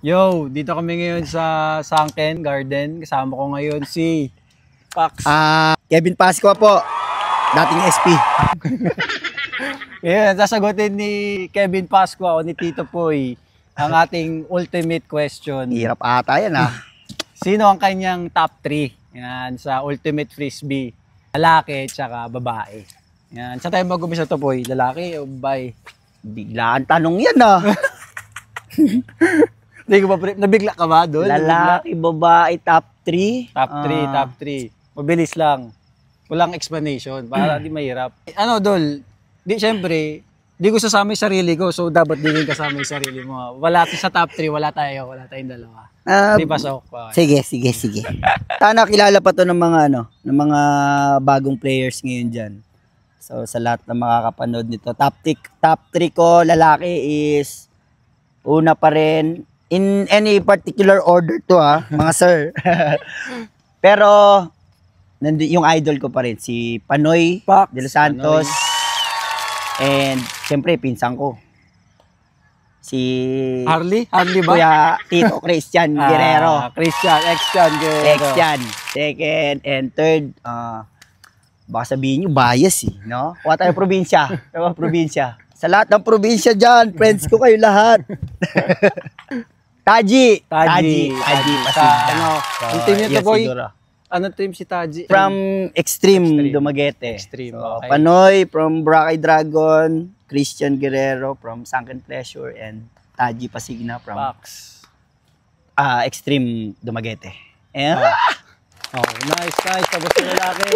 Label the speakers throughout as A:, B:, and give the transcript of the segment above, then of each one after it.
A: Yo, dito kami ngayon sa Sunken Garden. Kasama ko ngayon si Pax.
B: Kevin Pascua po, dating SP.
A: Ngayon, sasagutin ni Kevin Pascua o ni Tito Poy ang ating ultimate question.
B: Hirap ata yan
A: Sino ang kanyang top 3 yan, sa ultimate frisbee? Lalaki at babae. Yan. Saan tayo mag-umpisa to, Poy? Lalaki o babae?
B: Biglaan tanong yan
A: Hindi ko pa nabigla ka ba doon?
B: Lalaki, babae, top 3?
A: Top 3. Mabilis lang. Walang explanation para di mahirap. Ano, Dol? Siyempre, di ko sasama yung sarili ko, so dapat di rin kasama yung sarili mo. Wala sa top 3, wala tayong dalawa. Di pasok pa.
B: Sige. Sana kilala pa to ng mga bagong players ngayon dyan. So sa lahat na makakapanood nito, top 3 ko, lalaki is una pa rin, in any particular order to mga sir. Pero yung idol ko pa rin, si Panoy de los Santos. And siyempre, pinsan ko. Si
A: Harley ba?
B: Kuya Tito Christian Guerrero.
A: Christian Guerrero.
B: Second and third, baka sabihin nyo, bias no? Kuha tayo probinsya. Sa lahat ng probinsya dyan, friends ko kayo lahat. Taji Pasigna.
A: Yung team nito, Boy? Ano team si Taji?
B: From Extreme Dumaguete.
A: Extreme,
B: okay. Panoy from Boracay Dragon, Christian Guerrero from Sunken Pleasure, and Taji Pasigna from Extreme Dumaguete.
A: Nice. Tapos sa lalaki.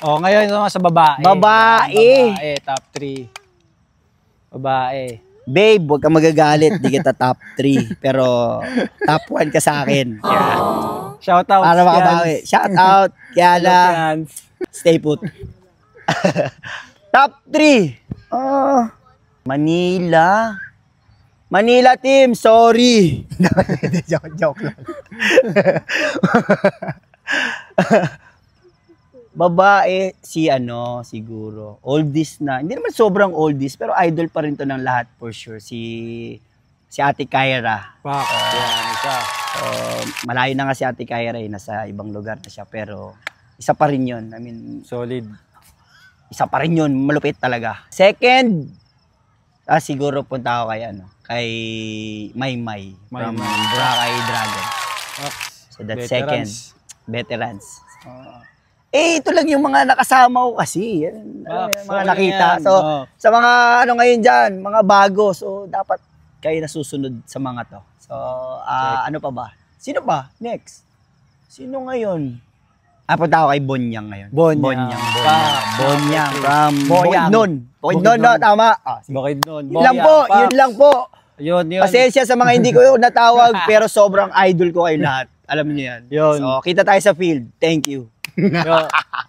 A: Ngayon naman sa babae.
B: Babae,
A: top 3. Babae.
B: Babe, huwag ka magagalit, di kita top 3. Pero top 1 ka sa akin.
A: Shout out.
B: Para makabawi. Shout out. Kaya stay put. Top 3. Manila team, sorry. joke lang. Babae, siguro. Oldies na. Hindi naman sobrang oldies, pero idol pa rin to ng lahat for sure. Si Ate Kyra. Malayo na nga si Ate Kyra, nasa ibang lugar na siya. Pero isa pa rin yun. I mean,
A: solid.
B: Isa pa rin yun. Malupit talaga. Second, siguro punta ako kay Maymay from Boracay Dragon. So that's second. Veterans. Ito lang yung mga nakasama ko kasi. Mga nakita. So, sa mga ngayon dyan, mga bago. So, dapat kayo nasusunod sa mga to. So, ano pa ba? Sino pa? Next. Sino ngayon? Punta ako kay Bonyang ngayon. Bonyang from Bukidnon. Tama.
A: Bukidnon.
B: Yun lang po.
A: Yun.
B: Pasensya sa mga hindi ko natawag, pero sobrang idol ko kayo lahat. Alam niyo yan. So, kita tayo sa field. Thank you.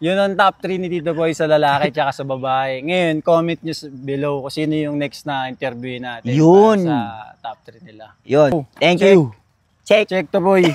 A: Yun ang top 3 ni Tito Boy sa lalaki at sa babae. Ngayon, comment nyo below kung sino yung next na interview natin sa top 3 nila.
B: Yun. Thank you.
A: Check to Boy.